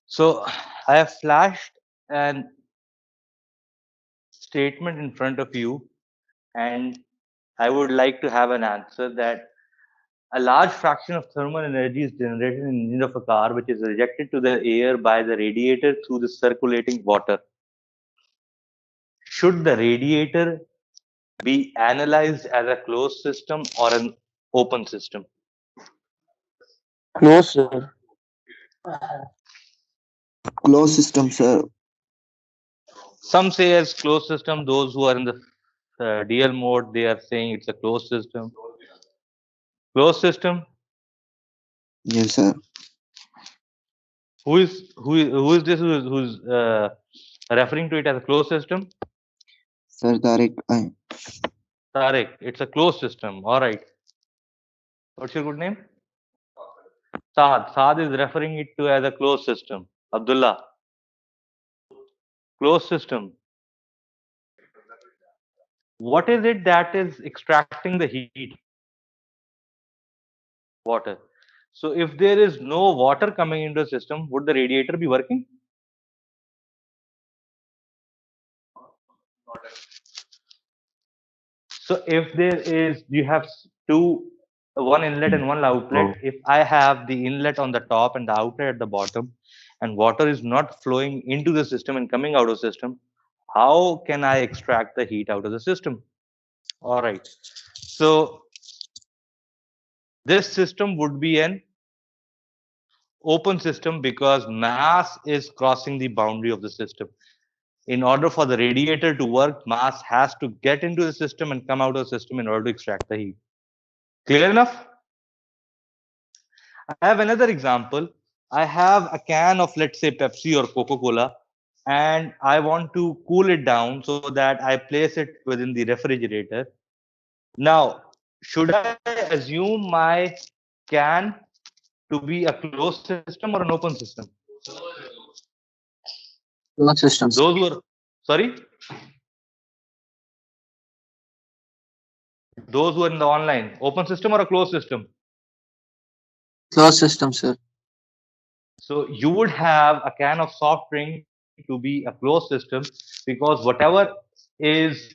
So I have flashed an statement in front of you, and I would like to have an answer that a large fraction of thermal energy is generated in the engine of a car, which is rejected to the air by the radiator through the circulating water. Should the radiator be analyzed as a closed system or an open system? Close, sir. Closed system, sir. Some say as closed system. Those who are in the DL mode, they are saying it's a closed system. Closed system. Yes, sir. Who is this who's referring to it as a closed system? Sir, Tariq, Tariq, it's a closed system. All right. What's your good name? Saad. Saad is referring it to as a closed system. Abdullah. Closed system. What is it that is extracting the heat? Water. So if there is no water coming into the system, would the radiator be working? So if there is, you have one inlet and one outlet. If I have the inlet on the top and the outlet at the bottom, and water is not flowing into the system and coming out of the system, how can I extract the heat out of the system? All right. So this system would be an open system because mass is crossing the boundary of the system. In order for the radiator to work, mass has to get into the system and come out of the system in order to extract the heat. Clear enough? I have another example. I have a can of, let's say, Pepsi or Coca-Cola, and I want to cool it down so that I place it within the refrigerator. Now, should I assume my can to be a closed system or an open system? Closed systems. Those were, sorry? Those who are in the online, open system or a closed system? Closed system, sir. So you would have a can of soft drink to be a closed system because whatever is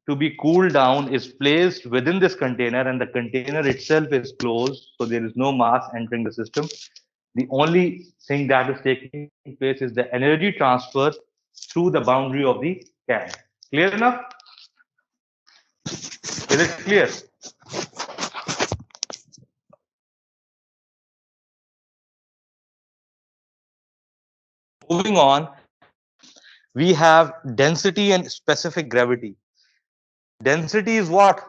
to be cooled down is placed within this container and the container itself is closed. So there is no mass entering the system. The only thing that is taking place is the energy transfer through the boundary of the can. Clear enough? Is it clear? Moving on, we have density and specific gravity. Density is what?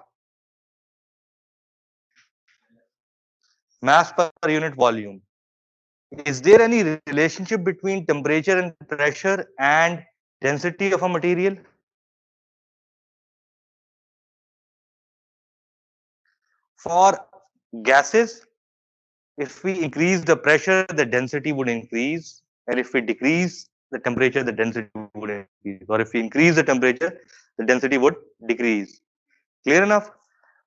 Mass per unit volume. Is there any relationship between temperature and pressure and density of a material? For gases, if we increase the pressure, the density would increase. And if we decrease the temperature, the density would increase. Or if we increase the temperature, the density would decrease. Clear enough?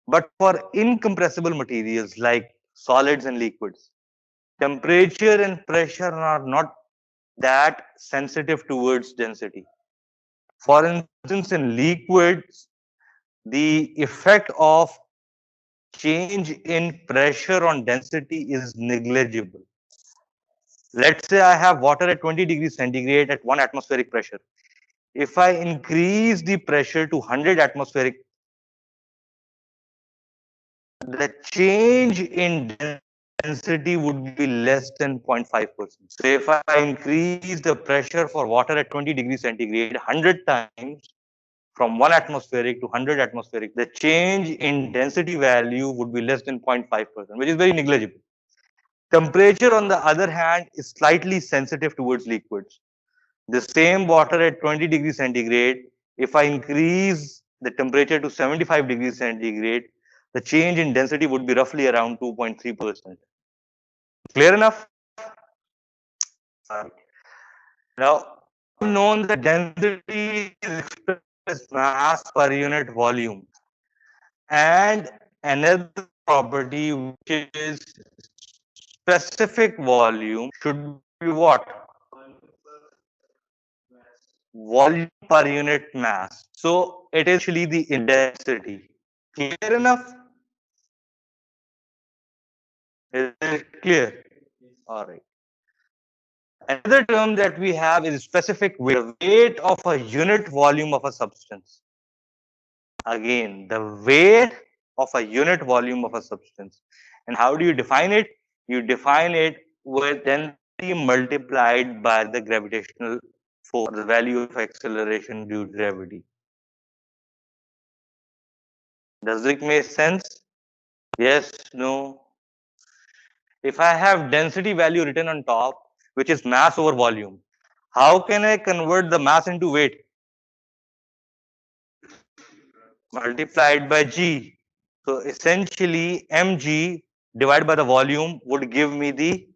But for incompressible materials like solids and liquids, temperature and pressure are not that sensitive towards density. For instance, in liquids, the effect of change in pressure on density is negligible. Let's say I have water at 20 degrees centigrade at 1 atmospheric pressure. If I increase the pressure to 100 atmospheric, the change in density would be less than 0.5%. So if I increase the pressure for water at 20 degrees centigrade 100 times from 1 atmospheric to 100 atmospheric, the change in density value would be less than 0.5%, which is very negligible. Temperature, on the other hand, is slightly sensitive towards liquids. The same water at 20 degrees centigrade, if I increase the temperature to 75 degrees centigrade, the change in density would be roughly around 2.3%. Clear enough? Now, known that density is expressed as mass per unit volume. And another property which is specific volume should be what? Volume per unit mass. So it is actually the density. Clear enough? Is it clear? All right. Another term that we have is specific weight of a unit volume of a substance. Again, the weight of a unit volume of a substance. And how do you define it? You define it with density multiplied by the gravitational force, the value of acceleration due to gravity. Does it make sense? Yes, no. If I have density value written on top, which is mass over volume, how can I convert the mass into weight? Multiplied by G. So essentially, mg divided by the volume would give me the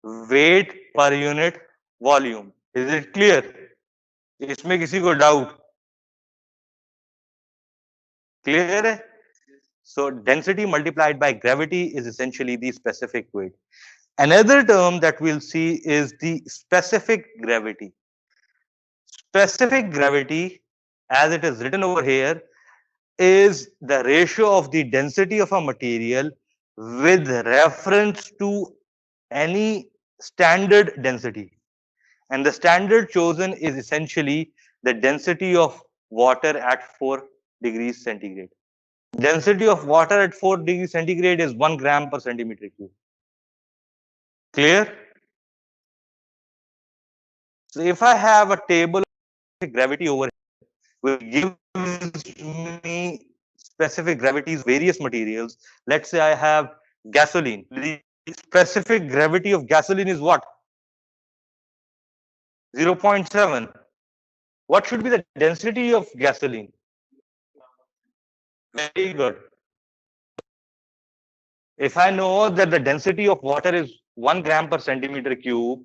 weight per unit volume. Is it clear? इसमें किसी को doubt? Clear है? So density multiplied by gravity is essentially the specific weight. Another term that we'll see is the specific gravity. Specific gravity, as it is written over here, is the ratio of the density of a material with reference to any standard density. And the standard chosen is essentially the density of water at 4 degrees centigrade. Density of water at 4 degrees centigrade is 1 gram per centimeter cube. Clear? So if I have a table of gravity over here, will give me specific gravities, various materials. Let's say I have gasoline. The specific gravity of gasoline is what? 0.7. What should be the density of gasoline? Very good. If I know that the density of water is 1 gram per centimeter cube,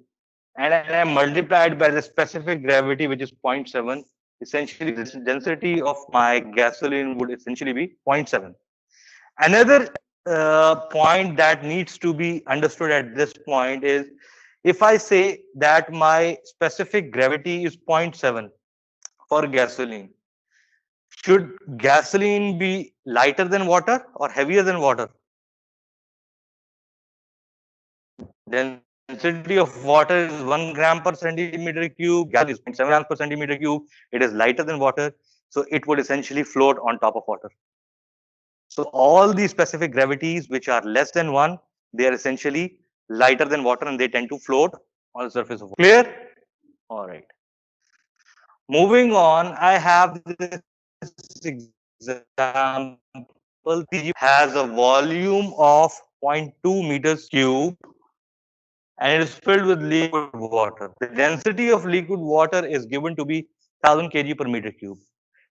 and I multiplied by the specific gravity, which is 0.7, essentially the density of my gasoline would essentially be 0.7. Another point that needs to be understood at this point is, if I say that my specific gravity is 0.7 for gasoline, should gasoline be lighter than water or heavier than water? Density of water is 1 gram per centimeter cube, gas is 0.7 grams per centimeter cube. It is lighter than water, so it would essentially float on top of water. So all these specific gravities which are less than 1, they are essentially lighter than water and they tend to float on the surface of water. Clear? All right. Moving on, I have this example. Has a volume of 0.2 meters cube and it is filled with liquid water. The density of liquid water is given to be 1000 kg per meter cube.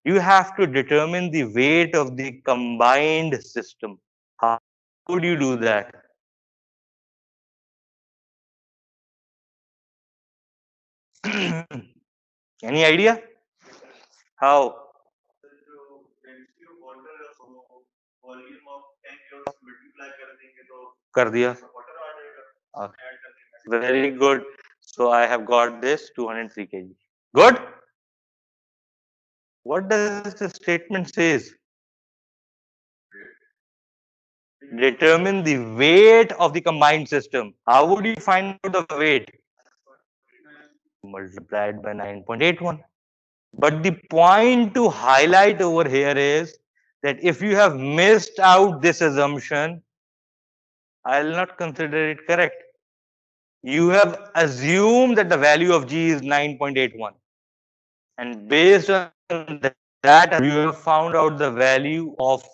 You have to determine the weight of the combined system. How would you do that? Any idea? How? कर दिया. Okay. Very good. So I have got this 203 kg. Good. What does the statement says? Determine the weight of the combined system. How would you find out the weight? Multiplied by 9.81. But the point to highlight over here is that if you have missed out this assumption, I'll not consider it correct. You have assumed that the value of G is 9.81. And based on that, you have found out the value of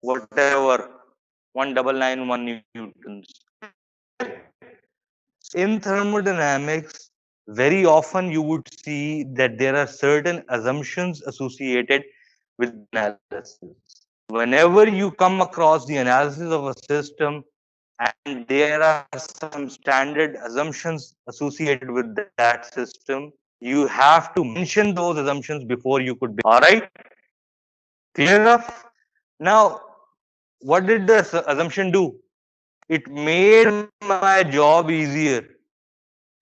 whatever 1991 newtons. In thermodynamics, very often you would see that there are certain assumptions associated with analysis. Whenever you come across the analysis of a system and there are some standard assumptions associated with that system, you have to mention those assumptions before you could be. All right? Clear enough? Now, what did the assumption do? It made my job easier.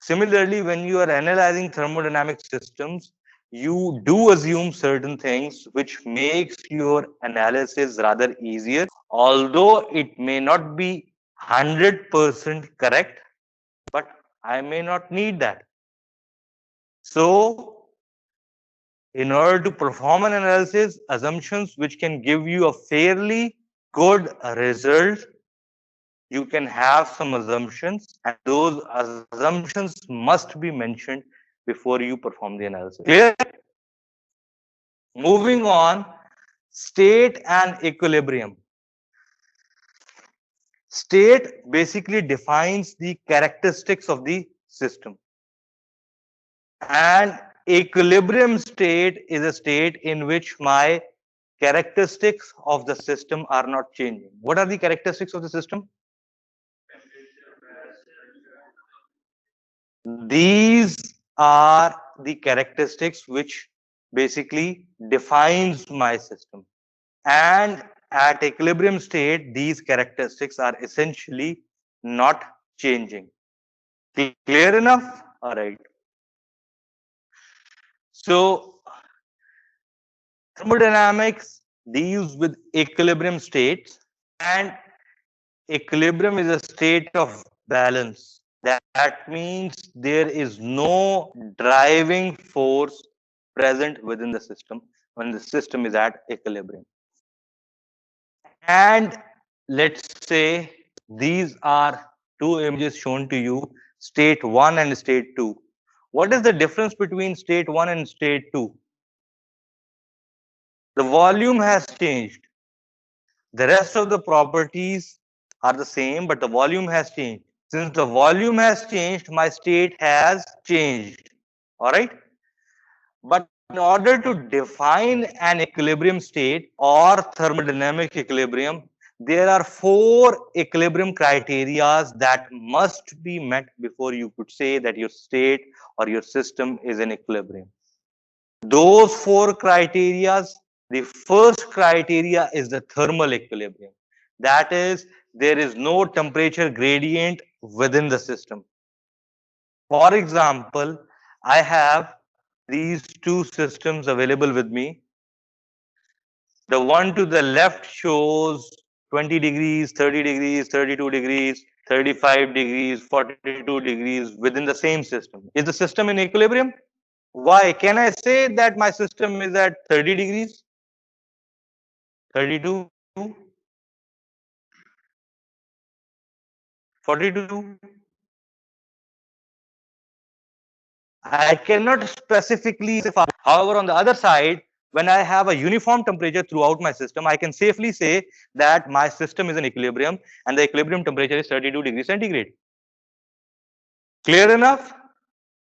Similarly, when you are analyzing thermodynamic systems, you do assume certain things which makes your analysis rather easier, although it may not be 100% correct, but I may not need that. So, in order to perform an analysis, assumptions which can give you a fairly good result, you can have some assumptions, and those assumptions must be mentioned before you perform the analysis. Clear? Moving on, state and equilibrium. State basically defines the characteristics of the system. And equilibrium state is a state in which my characteristics of the system are not changing. What are the characteristics of the system? These are the characteristics which basically defines my system. And at equilibrium state, these characteristics are essentially not changing. Clear enough? All right. So thermodynamics deals with equilibrium states, and equilibrium is a state of balance. That means there is no driving force present within the system when the system is at equilibrium. And let's say these are two images shown to you, state 1 and state 2. What is the difference between state 1 and state 2? The volume has changed. The rest of the properties are the same, but the volume has changed. Since the volume has changed, my state has changed. All right. But in order to define an equilibrium state or thermodynamic equilibrium, there are 4 equilibrium criteria that must be met before you could say that your state or your system is in equilibrium. Those 4 criteria, the first criteria is the thermal equilibrium. That is, there is no temperature gradient within the system. For example, I have these two systems available with me. The one to the left shows 20 degrees, 30 degrees, 32 degrees, 35 degrees, 42 degrees within the same system. Is the system in equilibrium? Why? Can I say that my system is at 30 degrees? 32? 42? I cannot specifically say. However, on the other side, when I have a uniform temperature throughout my system, I can safely say that my system is in equilibrium and the equilibrium temperature is 32 degrees centigrade. Clear enough?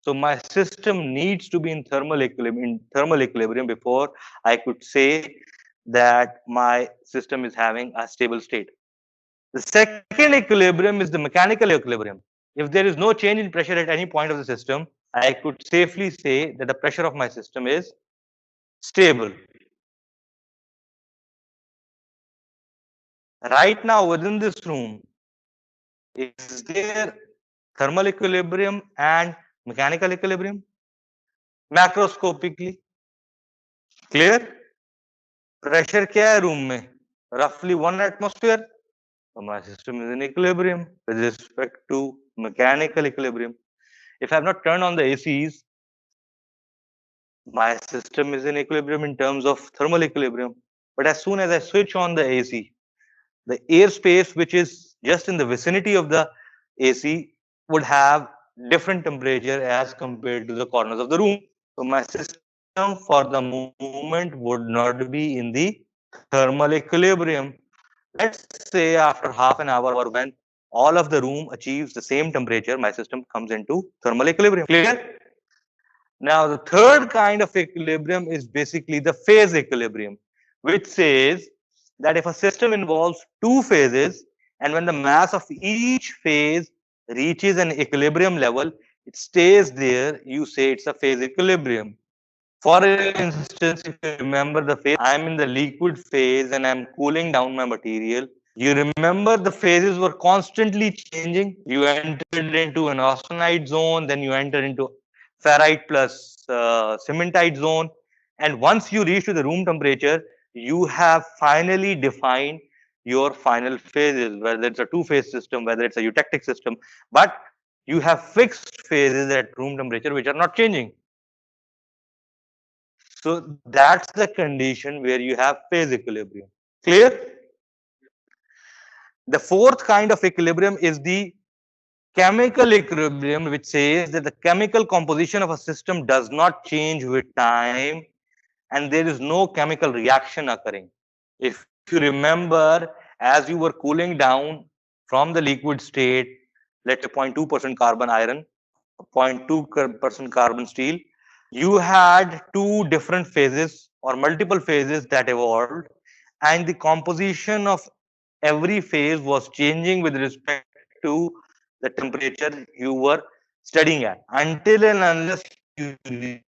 So my system needs to be in thermal equilibrium before I could say that my system is having a stable state. The second equilibrium is the mechanical equilibrium. If there is no change in pressure at any point of the system, I could safely say that the pressure of my system is stable. Right now within this room, is there thermal equilibrium and mechanical equilibrium? Macroscopically. Clear? Pressure क्या है room में? Roughly 1 atmosphere. So my system is in equilibrium with respect to mechanical equilibrium. If I have not turned on the ACs, my system is in equilibrium in terms of thermal equilibrium. But as soon as I switch on the AC, the airspace which is just in the vicinity of the AC would have different temperature as compared to the corners of the room. So my system for the moment would not be in the thermal equilibrium. Let's say after half an hour or when all of the room achieves the same temperature, my system comes into thermal equilibrium. Clear? Now, the third kind of equilibrium is basically the phase equilibrium, which says that if a system involves 2 phases and when the mass of each phase reaches an equilibrium level, it stays there, you say it's a phase equilibrium. For instance, if you remember the phase, I'm in the liquid phase and I'm cooling down my material. You remember the phases were constantly changing. You entered into an austenite zone, then you enter into ferrite plus cementite zone. And once you reach to the room temperature, you have finally defined your final phases, whether it's a two-phase system, whether it's a eutectic system, but you have fixed phases at room temperature which are not changing. So that's the condition where you have phase equilibrium. Clear? The fourth kind of equilibrium is the chemical equilibrium, which says that the chemical composition of a system does not change with time and there is no chemical reaction occurring. If you remember, as you were cooling down from the liquid state, let's say 0.2% carbon iron, 0.2% carbon steel, you had two different phases or multiple phases that evolved, and the composition of every phase was changing with respect to the temperature you were studying at, until and unless you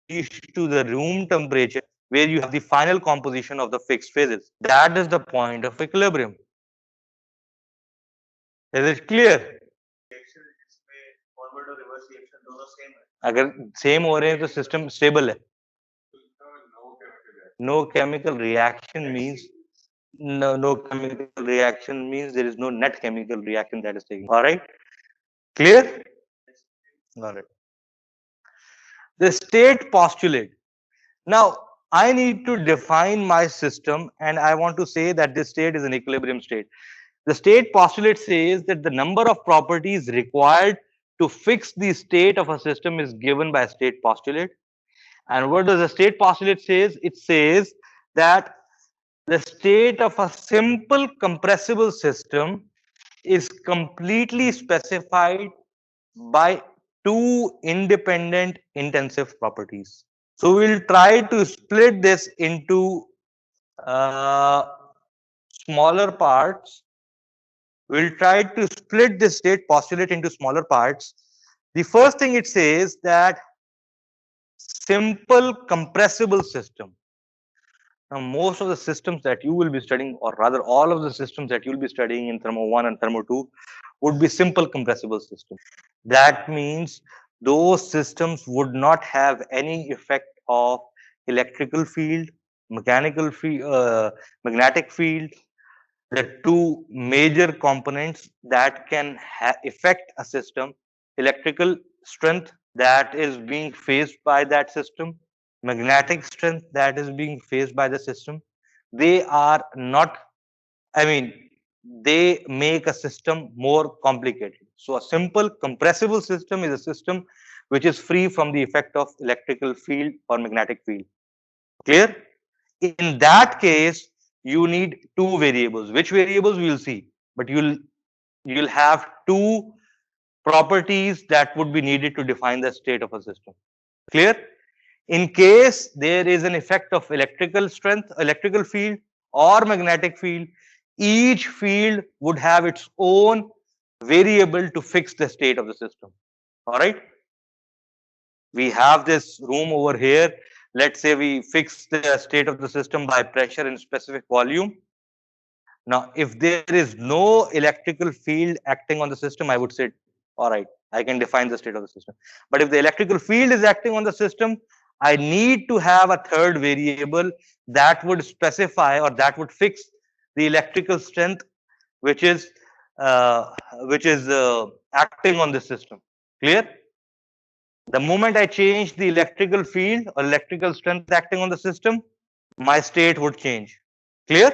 reach to the room temperature where you have the final composition of the fixed phases. That is the point of equilibrium. Is it clear? अगर same हो रहे हैं तो system stable है. No chemical reaction means no chemical reaction means there is no net chemical reaction that is taking. All right, clear? All right. The state postulate. Now I need to define my system, and I want to say that this state is an equilibrium state. The state postulate says that the number of properties required to fix the state of a system is given by a state postulate. And what does the state postulate says? It says that the state of a simple compressible system is completely specified by two independent intensive properties. So we'll try to split this into uh, smaller parts. We'll try to split this state postulate into smaller parts. The first thing it says that simple compressible system. Now, most of the systems that you will be studying, or rather all of the systems that you'll be studying in Thermo 1 and Thermo 2 would be simple compressible systems. That means those systems would not have any effect of electrical field, mechanical field, magnetic field, the two major components that can affect a system: electrical strength that is being faced by that system, magnetic strength that is being faced by the system. They are not, I mean, they make a system more complicated. So a simple compressible system is a system which is free from the effect of electrical field or magnetic field. Clear? In that case, you need two variables. Which variables we'll see, but you'll have two properties that would be needed to define the state of a system. Clear? In case there is an effect of electrical strength, electrical field or magnetic field, each field would have its own variable to fix the state of the system. All right. We have this room over here. Let's say we fix the state of the system by pressure in specific volume. Now, if there is no electrical field acting on the system, I would say, all right, I can define the state of the system. But if the electrical field is acting on the system, I need to have a third variable that would specify or that would fix the electrical strength, which is acting on the system. Clear? The moment I change the electrical field or electrical strength acting on the system, my state would change. Clear?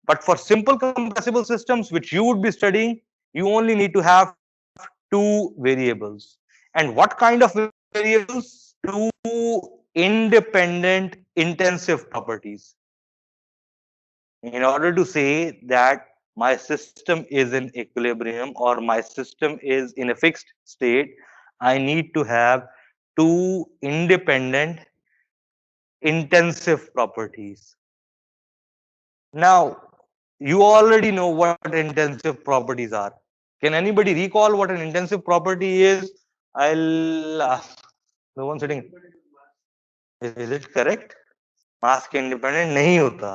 But for simple compressible systems, which you would be studying, you only need to have two variables. And what kind of variables? Two independent intensive properties. In order to say that my system is in equilibrium or my system is in a fixed state, I need to have two independent intensive properties. Now, you already know what intensive properties are. Can anybody recall what an intensive property is? I'll ask the one sitting. Is it correct? मास के independent नहीं होता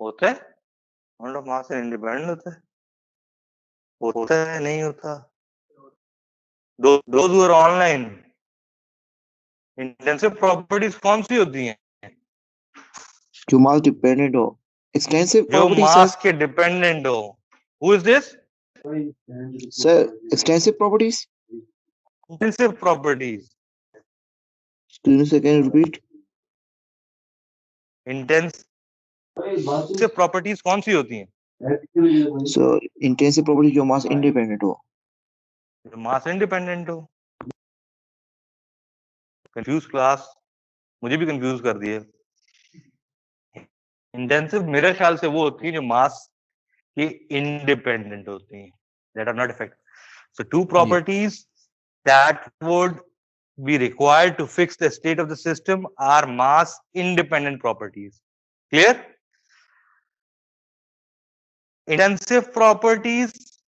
होता है मतलब मास से independent होता है नहीं होता those who are online intensive properties कौन सी होती हैं जो मास डिपेंडेंट हो एक्सटेंसिव जो प्रॉपर्टी मास सर के डिपेंडेंट हो who is this sir extensive properties intensive properties screen से कैन रिपीट इंटेंसिव प्रॉपर्टीज कौन सी होती हैं सो इंटेंसिव प्रॉपर्टी जो मास इंडिपेंडेंट हो जो मास इंडिपेंडेंट हो कंफ्यूज क्लास मुझे भी कंफ्यूज कर दिए इंटेंसिव मेरे ख्याल से वो होती है जो मास की इंडिपेंडेंट होती हैं that are not affected. So two properties that would be required to fix the state of the system are mass independent properties. Clear? Intensive properties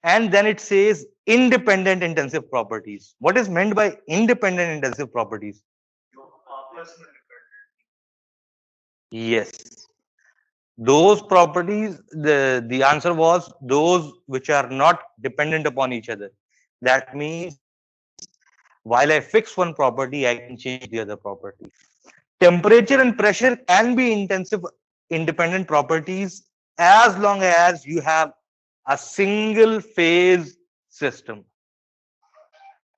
and then it says independent intensive properties. What is meant by independent intensive properties? Yes. Those properties, the answer was those which are not dependent upon each other. That means while I fix one property, I can change the other property. Temperature and pressure can be intensive independent properties as long as you have a single phase system.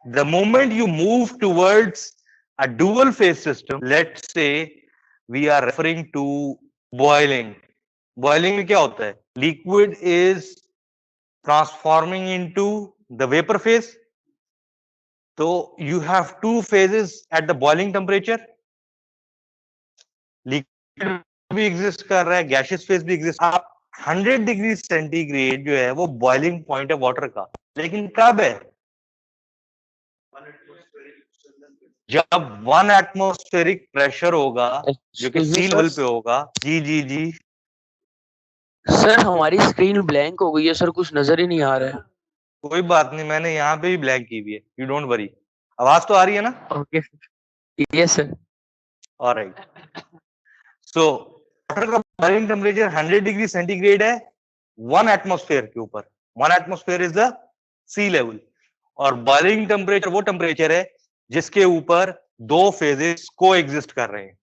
The moment you move towards a dual phase system, let's say we are referring to boiling. Boiling में क्या होता है? Liquid is transforming into the vapor phase. So you have two phases at the boiling temperature. Liquid भी exist कर रहा है, gaseous phase भी exist. आप 100 डिग्री सेंटीग्रेड जो है वो बॉइलिंग पॉइंट है वाटर का, लेकिन कब है? जब 1 एटमॉस्फेरिक प्रेशर होगा जो कि सी लेवल पे होगा. जी जी जी सर हमारी स्क्रीन ब्लैंक हो गई है सर, कुछ नजर ही नहीं आ रहा है. कोई बात नहीं, मैंने यहाँ पे भी ब्लैंक की हुई है, यू डोंट वरी. आवाज तो आ रही है ना? Okay yes sir. Alright. So water का बॉइलिंग टेम्परेचर 100 डिग्री सेंटीग्रेड है 1 एटमॉस्फेयर के ऊपर. 1 atmosphere is the sea level और बॉइलिंग टेम्परेचर वो टेम्परेचर है जिसके ऊपर दो फेजेस को एग्जिस्ट कर रहे हैं.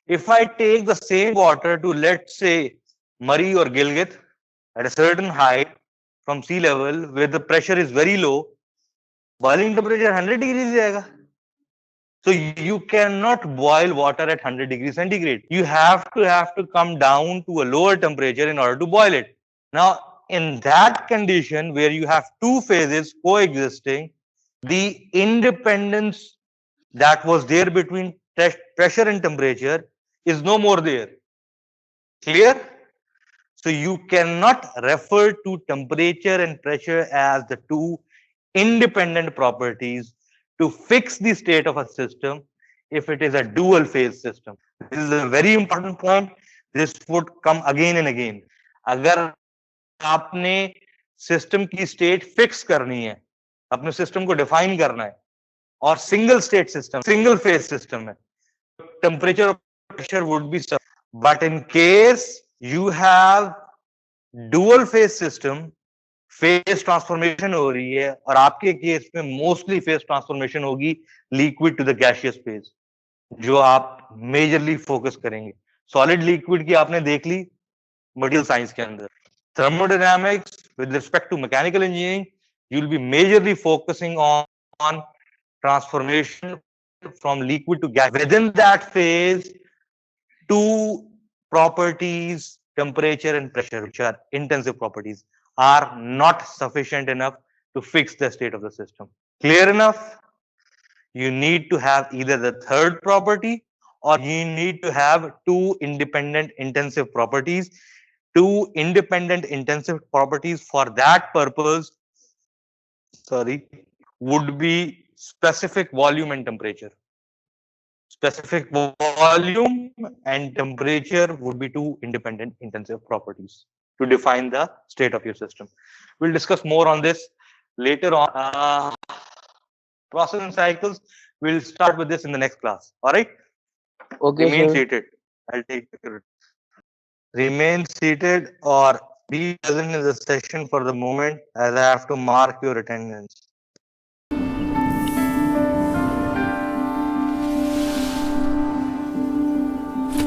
If I take the same water to let say Murree और Gilgit at a certain height from sea level where the pressure is very low, boiling temperature 100 degree जाएगा. So you cannot boil water at 100 degrees centigrade. You have to come down to a lower temperature in order to boil it. Now, in that condition where you have two phases coexisting, the independence that was there between pressure and temperature is no more there. Clear? So you cannot refer to temperature and pressure as the two independent properties to fix the state of a system if it is a dual phase system. This is a very important point. This would come again and again. अगर आपने system की state fix करनी है, अपने system को define करना है और single state system, single phase system है, टेम्परेचर और प्रेशर वुड बी सब. But in case you have dual phase system, phase transformation हो रही है और आपके केस में मोस्टली फेज ट्रांसफॉर्मेशन होगी liquid to the gaseous phase, जो आप मेजरली फोकस करेंगे. सॉलिड लिक्विड की आपने देख ली मटेरियल साइंस के अंदर. Thermodynamics with respect to mechanical engineering you will be majorly focusing on transformation from liquid to gas. Within that phase to properties, temperature and pressure, which are intensive properties, are not sufficient enough to fix the state of the system. Clear enough? You need to have either the third property or you need to have two independent intensive properties. Two independent intensive properties for that purpose, would be specific volume and temperature. Specific volume and temperature would be two independent intensive properties to define the state of your system. We'll discuss more on this later on. Process and cycles. We'll start with this in the next class. All right. Okay, Remain sir. seated. I'll take it. Remain seated or be present in the session for the moment, as I have to mark your attendance.